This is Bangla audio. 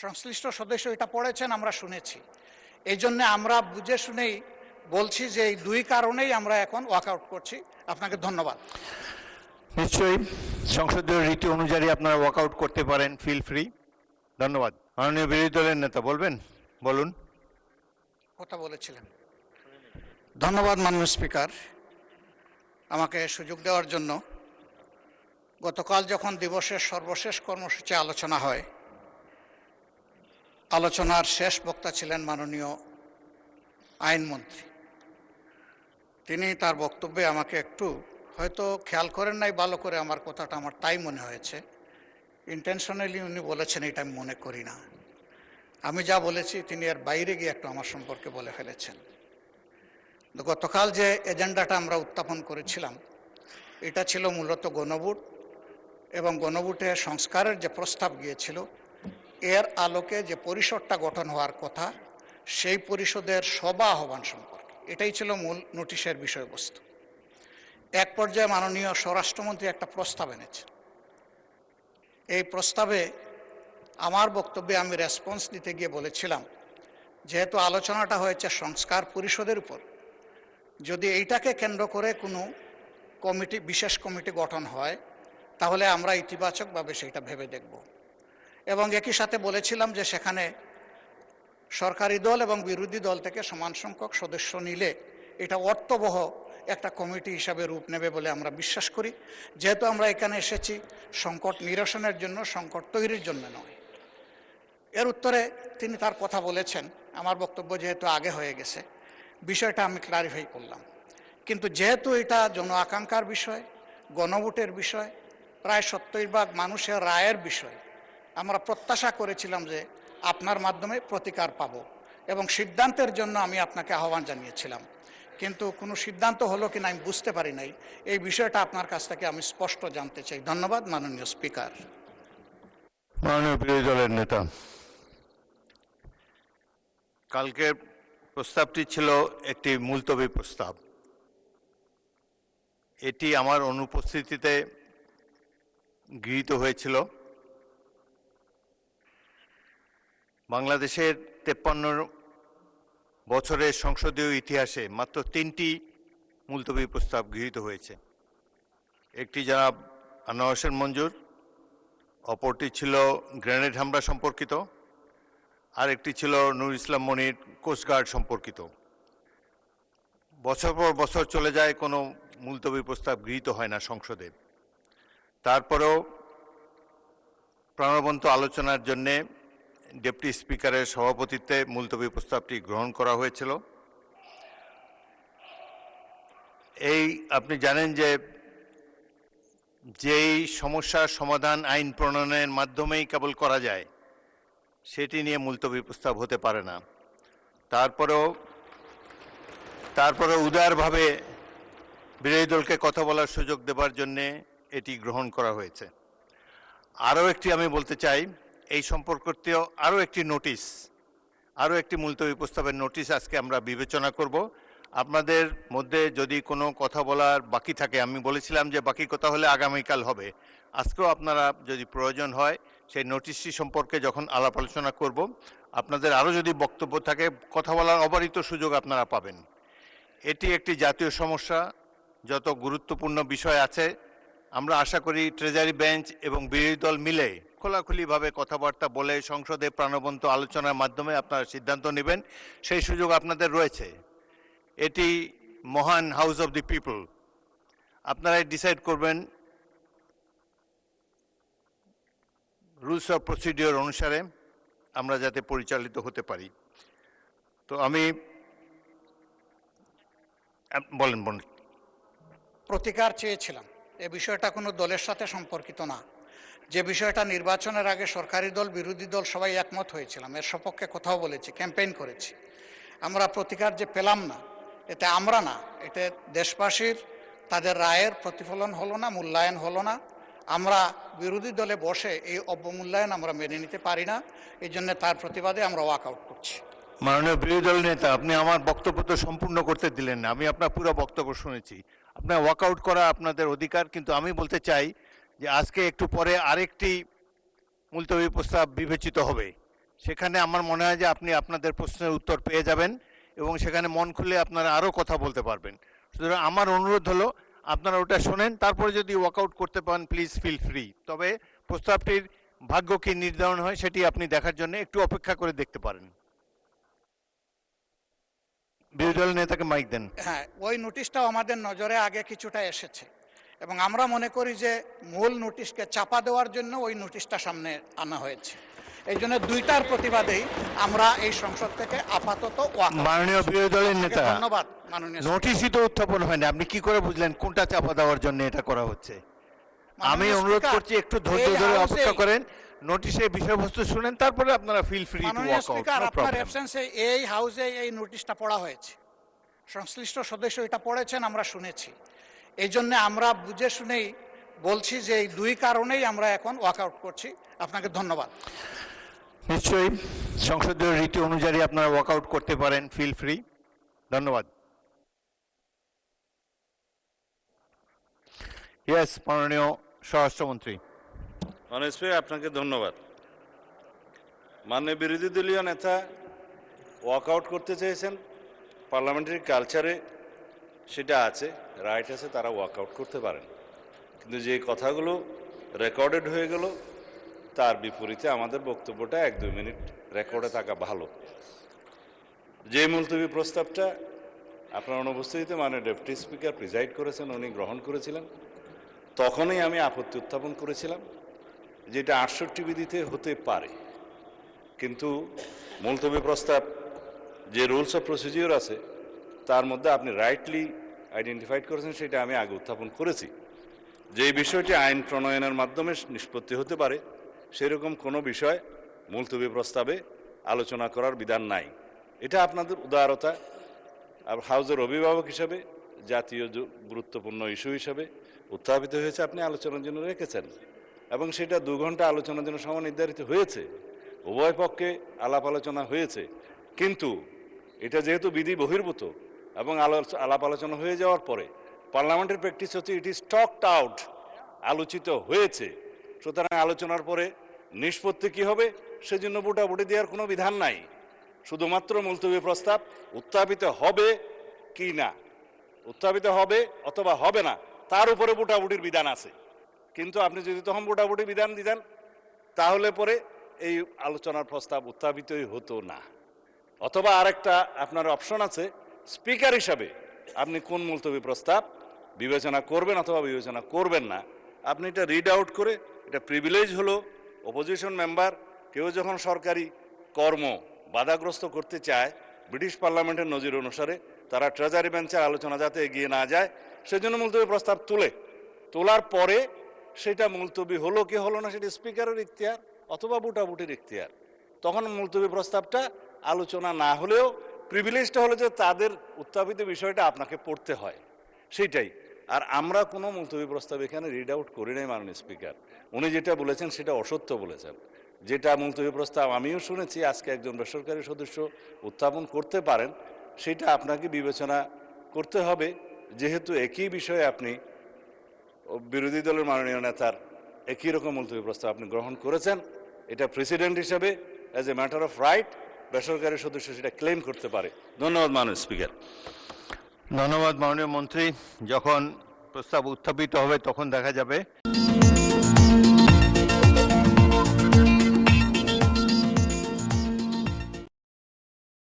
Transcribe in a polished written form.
সংশ্লিষ্ট সদস্য এটা পড়েছেন, আমরা শুনেছি। এই জন্য আমরা বুঝে শুনেই বলছি যে এই দুই কারণেই আমরা এখন ওয়াকআউট করছি। আপনাকে ধন্যবাদ। নিশ্চয়ই সংসদীয় রীতি অনুযায়ী আপনারা ওয়াকআউট করতে পারেন, ফিল ফ্রি। ধন্যবাদ। মাননীয় বিরোধী দলের নেতা বলবেন, বলুন। কথা বলেছিলেন। ধন্যবাদ মাননীয় স্পিকার, আমাকে সুযোগ দেওয়ার জন্য। গতকাল যখন দিবসের সর্বশেষ কর্মসূচি আলোচনা হয়, আলোচনার শেষ বক্তা ছিলেন মাননীয় আইনমন্ত্রী। তিনি তার বক্তব্যে আমাকে একটু হয়তো খেয়াল করেন নাই ভালো করে, আমার কথাটা আমার তাই মনে হয়েছে। ইন্টেনশনালি উনি বলেছেন এটা আমি মনে করি না। আমি যা বলেছি তিনি এর বাইরে গিয়ে একটু আমার সম্পর্কে বলে ফেলেছেন। গতকাল যে এজেন্ডাটা আমরা উত্থাপন করেছিলাম, এটা ছিল মূলত গণভোট এবং গণভোটে সংস্কারের যে প্রস্তাব গিয়েছিল, এর আলোকে যে পরিষদটা গঠন হওয়ার কথা, সেই পরিষদের সভা আহ্বান সম্পর্কে এটাই ছিল মূল নোটিশের বিষয়বস্তু। এক পর্যায়ে মাননীয় স্বরাষ্ট্রমন্ত্রী একটা প্রস্তাব এনেছেন। এই প্রস্তাবে আমার বক্তব্যে আমি রেসপন্স দিতে গিয়ে বলেছিলাম, যেহেতু আলোচনাটা হয়েছে সংস্কার পরিষদের উপর, যদি এইটাকে কেন্দ্র করে কোনো কমিটি, বিশেষ কমিটি গঠন হয়, তাহলে আমরা ইতিবাচকভাবে সেটা ভেবে দেখব। এবং একই সাথে বলেছিলাম যে সেখানে সরকারি দল এবং বিরোধী দল থেকে সমান সংখ্যক সদস্য নিলে এটা অর্থবহ একটা কমিটি হিসাবে রূপ নেবে বলে আমরা বিশ্বাস করি। যেহেতু আমরা এখানে এসেছি সংকট নিরসনের জন্য, সংকট তৈরির জন্য নয়। এর উত্তরে তিনি তার কথা বলেছেন। আমার বক্তব্য যেহেতু আগে হয়ে গেছে, বিষয়টা আমি ক্লারিফাই করলাম। কিন্তু যেহেতু এটা জন আকাঙ্ক্ষার বিষয়, গণভোটের বিষয়, প্রায় 70% মানুষের রায়ের বিষয়, আমরা প্রত্যাশা করেছিলাম যে আপনার মাধ্যমে প্রতিকার পাব এবং সিদ্ধান্তের জন্য আমি আপনাকে আহ্বান জানিয়েছিলাম। কিন্তু কোনো সিদ্ধান্ত হলো কিনা আমি বুঝতে পারি নাই। এই বিষয়টা আপনার কাছ থেকে আমি স্পষ্ট জানতে চাই। ধন্যবাদ মাননীয় স্পিকার। মাননীয় বিরোধী দলের নেতা, কালকের প্রস্তাবটি ছিল একটি মুলতবি প্রস্তাব। এটি আমার অনুপস্থিতিতে গৃহীত হয়েছিল। বাংলাদেশের 53 বছরের সংসদীয় ইতিহাসে মাত্র 3টি মুলতবি প্রস্তাব গৃহীত হয়েছে। একটি জনাব আনোয়ার হোসেন মঞ্জুর, অপরটি ছিল গ্রেনেড হামলা সম্পর্কিত, আর একটি ছিল নূর ইসলাম মনির কোস্টগার্ড সম্পর্কিত। বছর পর বছর চলে যায়, কোনো মুলতবি প্রস্তাব গৃহীত হয় না সংসদে। তারপরেও প্রাণবন্ত আলোচনার জন্যে ডেপুটি স্পিকারের সভাপতিত্বে মুলতবি প্রস্তাবটি গ্রহণ করা হয়েছিল। এই আপনি জানেন যে যেই সমস্যার সমাধান আইন প্রণয়নের মাধ্যমেই কেবল করা যায়, সেটি নিয়ে মুলতবি প্রস্তাব হতে পারে না। তারপরে উদারভাবে বিরোধী দলকে কথা বলার সুযোগ দেবার জন্যে এটি গ্রহণ করা হয়েছে। আরও একটি আমি বলতে চাই, এই সম্পর্কিত আরও একটি নোটিশ, আরও একটি মুলতবি প্রস্তাবের নোটিশ আজকে আমরা বিবেচনা করব। আপনাদের মধ্যে যদি কোনো কথা বলার বাকি থাকে, আমি বলেছিলাম যে বাকি কথা হলে আগামীকাল হবে, আজকেও আপনারা যদি প্রয়োজন হয় সেই নোটিশটি সম্পর্কে যখন আলাপ আলোচনা করব, আপনাদের আরও যদি বক্তব্য থাকে, কথা বলার অবারিত সুযোগ আপনারা পাবেন। এটি একটি জাতীয় সমস্যা, যত গুরুত্বপূর্ণ বিষয় আছে, আমরা আশা করি ট্রেজারি বেঞ্চ এবং বিরোধী দল মিলে খোলাখুলিভাবে কথাবার্তা বলে সংসদে প্রাণবন্ত আলোচনার মাধ্যমে আপনারা সিদ্ধান্ত নেবেন, সেই সুযোগ আপনাদের রয়েছে। এটি মহান হাউস অফ দি পিপল, আপনারাই ডিসাইড করবেন রুলস অফ প্রসিডিওর অনুসারে আমরা যাতে পরিচালিত হতে পারি। তো আমি বলেন। প্রতিকার চেয়েছিলাম। এ বিষয়টা কোনো দলের সাথে সম্পর্কিত না। যে বিষয়টা নির্বাচনের আগে সরকারি দল, বিরোধী দল সবাই একমত হয়েছিলাম, এর সপক্ষে কথাও বলেছি, ক্যাম্পেইন করেছি। আমরা প্রতিকার যে পেলাম না, এতে আমরা না, এতে দেশবাসীর তাদের রায়ের প্রতিফলন হলো না, মূল্যায়ন হলো না। আমরা বিরোধী দলে বসে এই অবমূল্যায়ন আমরা মেনে নিতে পারি না। এই জন্য তার প্রতিবাদে আমরা ওয়াকআউট করছি। মাননীয় বিরোধী দল নেতা, আপনি আমার বক্তব্য তো সম্পূর্ণ করতে দিলেন না। আমি আপনার পুরো বক্তব্য শুনেছি। আপনার ওয়াকআউট করা আপনাদের অধিকার, কিন্তু আমি বলতে চাই যে আজকে একটু পরে আরেকটি মুলতবি প্রস্তাব বিবেচিত হবে, সেখানে আমার মনে হয় যে আপনি আপনাদের প্রশ্নের উত্তর পেয়ে যাবেন এবং সেখানে মন খুলে আপনারা আরও কথা বলতে পারবেন। সুতরাং আমার অনুরোধ হলো আপনারা ওটা শোনেন, তারপরে যদি ওয়ার্কআউট করতে পারেন প্লিজ ফিল ফ্রি। তবে প্রস্তাবটির ভাগ্য কি নির্ধারণ হয় সেটি আপনি দেখার জন্য একটু অপেক্ষা করে দেখতে পারেন। বিরোধী দলের নেতাকে মাইক দেন। হ্যাঁ, ওই নোটিশটাও আমাদের নজরে আগে কিছুটা এসেছে এবং আমরা মনে করি যে মূল নোটিশকে চাপা দেওয়ার জন্য ওই নোটিশটা সামনে আনা হয়েছে। এই জন্য দুইটার প্রতিবাদেই আমরা এই সংসদ থেকে আপাতত মাননীয় বিরোধী দলের নেতা, ধন্যবাদ মাননীয় নোটিশই তো উত্থাপন হয়নি, আপনি কি করে বুঝলেন কোনটা চাপা দেওয়ার জন্য এটা করা হচ্ছে? আমি অনুরোধ করছি একটু ধৈর্য ধরে অপেক্ষা করেন, নোটিশের বিষয়বস্তু শুনেন, তারপরে আপনারা ফিল ফ্রি টু মাননীয় ওয়াক আউট। স্পিকার, আপনার অ্যাবসেন্সে এই হাউসে এই নোটিশটা পড়া হয়েছে, সংশ্লিষ্ট সদস্য এটা পড়েছেন, আমরা শুনেছি। এই জন্য আমরা বুঝে শুনেই বলছি যে এই দুই কারণেই আমরা এখন ওয়াকআউট করছি। আপনাকে ধন্যবাদ। নিশ্চয়ই সংসদীয় রীতি অনুযায়ী আপনারা ওয়াকআউট করতে পারেন, ফিল ফ্রি। ধন্যবাদ। ইয়েস, মাননীয় স্বরাষ্ট্রমন্ত্রী। মাননীয় স্পিকার, আপনাকে ধন্যবাদ। মাননীয় বিরোধী দলীয় নেতা ওয়াকআউট করতে চেয়েছেন, পার্লামেন্টারি কালচারে সেটা আছে, রাইট আছে, তারা ওয়াকআউট করতে পারেন। কিন্তু যে কথাগুলো রেকর্ডেড হয়ে গেল তার বিপরীতে আমাদের বক্তব্যটা 1-2 মিনিট রেকর্ডে থাকা ভালো। যে মুলতবি প্রস্তাবটা আপনার অনুপস্থিতিতে মাননীয় ডেপুটি স্পিকার প্রিজাইড করেছেন, উনি গ্রহণ করেছিলেন, তখনই আমি আপত্তি উত্থাপন করেছিলাম যেটা 68 বিধিতে হতে পারে, কিন্তু মুলতবি প্রস্তাব যে রুলস অফ প্রসিজিওর আছে তার মধ্যে আপনি রাইটলি আইডেন্টিফাইড করেছেন, সেটা আমি আগে উত্থাপন করেছি। যে বিষয়টি আইন প্রণয়নের মাধ্যমে নিষ্পত্তি হতে পারে সেরকম কোনো বিষয় মুলতবি প্রস্তাবে আলোচনা করার বিধান নাই। এটা আপনাদের উদারতা, আর হাউজের অভিভাবক হিসাবে জাতীয় গুরুত্বপূর্ণ ইস্যু হিসাবে উত্থাপিত হয়েছে, আপনি আলোচনার জন্য রেখেছেন এবং সেটা 2 ঘন্টা আলোচনার জন্য সময় নির্ধারিত হয়েছে, উভয় পক্ষে আলাপ আলোচনা হয়েছে। কিন্তু এটা যেহেতু বিধি বহির্ভূত এবং আলাপ আলোচনা হয়ে যাওয়ার পরে পার্লামেন্টের প্র্যাকটিস হচ্ছে ইট ইজ টকড আউট, আলোচিত হয়েছে, সুতরাং আলোচনার পরে নিষ্পত্তি কী হবে সেজন্য ভোটাভুটি দেওয়ার কোনো বিধান নাই। শুধুমাত্র মুলতবি প্রস্তাব উত্থাপিত হবে কি না, উত্থাপিত হবে অথবা হবে না, তার উপরে ভোটাভুটির বিধান আছে। কিন্তু আপনি যদি তখন ভোটাভুটি বিধান দিতেন তাহলে পরে এই আলোচনার প্রস্তাব উত্থাপিতই হতো না। অথবা আরেকটা আপনার অপশন আছে, স্পিকার হিসাবে আপনি কোন মুলতবি প্রস্তাব বিবেচনা করবেন অথবা বিবেচনা করবেন না, আপনি এটা রিড আউট করে, এটা প্রিভিলেজ হলো অপোজিশন মেম্বার কেউ যখন সরকারি কর্ম বাধাগ্রস্ত করতে চায়, ব্রিটিশ পার্লামেন্টের নজির অনুসারে তারা ট্রেজারি বেঞ্চের আলোচনা যাতে এগিয়ে না যায় সেজন্য মুলতবি প্রস্তাব তোলার পরে সেটা মুলতবি হলো কি হলো না সেটা স্পিকারের ইখতিয়ার অথবা ভোটাভুটির ইখতিয়ার। তখন মুলতবি প্রস্তাবটা আলোচনা না হলেও প্রিভিলেজটা হলো যে তাদের উত্থাপিত বিষয়টা আপনাকে পড়তে হয়, সেইটাই। আর আমরা কোনো মুলতবি প্রস্তাব এখানে রিড আউট করি নাই মাননীয় স্পিকার। উনি যেটা বলেছেন সেটা অসত্য বলেছেন। যেটা মুলতবি প্রস্তাব আমিও শুনেছি আজকে একজন বেসরকারি সদস্য উত্থাপন করতে পারেন, সেটা আপনাকে বিবেচনা করতে হবে, যেহেতু একই বিষয়ে আপনি বিরোধী দলের মাননীয় নেতার একই রকম মুলতবি প্রস্তাব আপনি গ্রহণ করেছেন। এটা প্রেসিডেন্ট হিসাবে as a matter of right বেসরকারি সদস্য সেটা ক্লেম করতে পারে। ধন্যবাদ মাননীয় স্পিকার। ধন্যবাদ মাননীয় মন্ত্রী। যখন প্রস্তাব উত্থাপিত হবে তখন দেখা যাবে।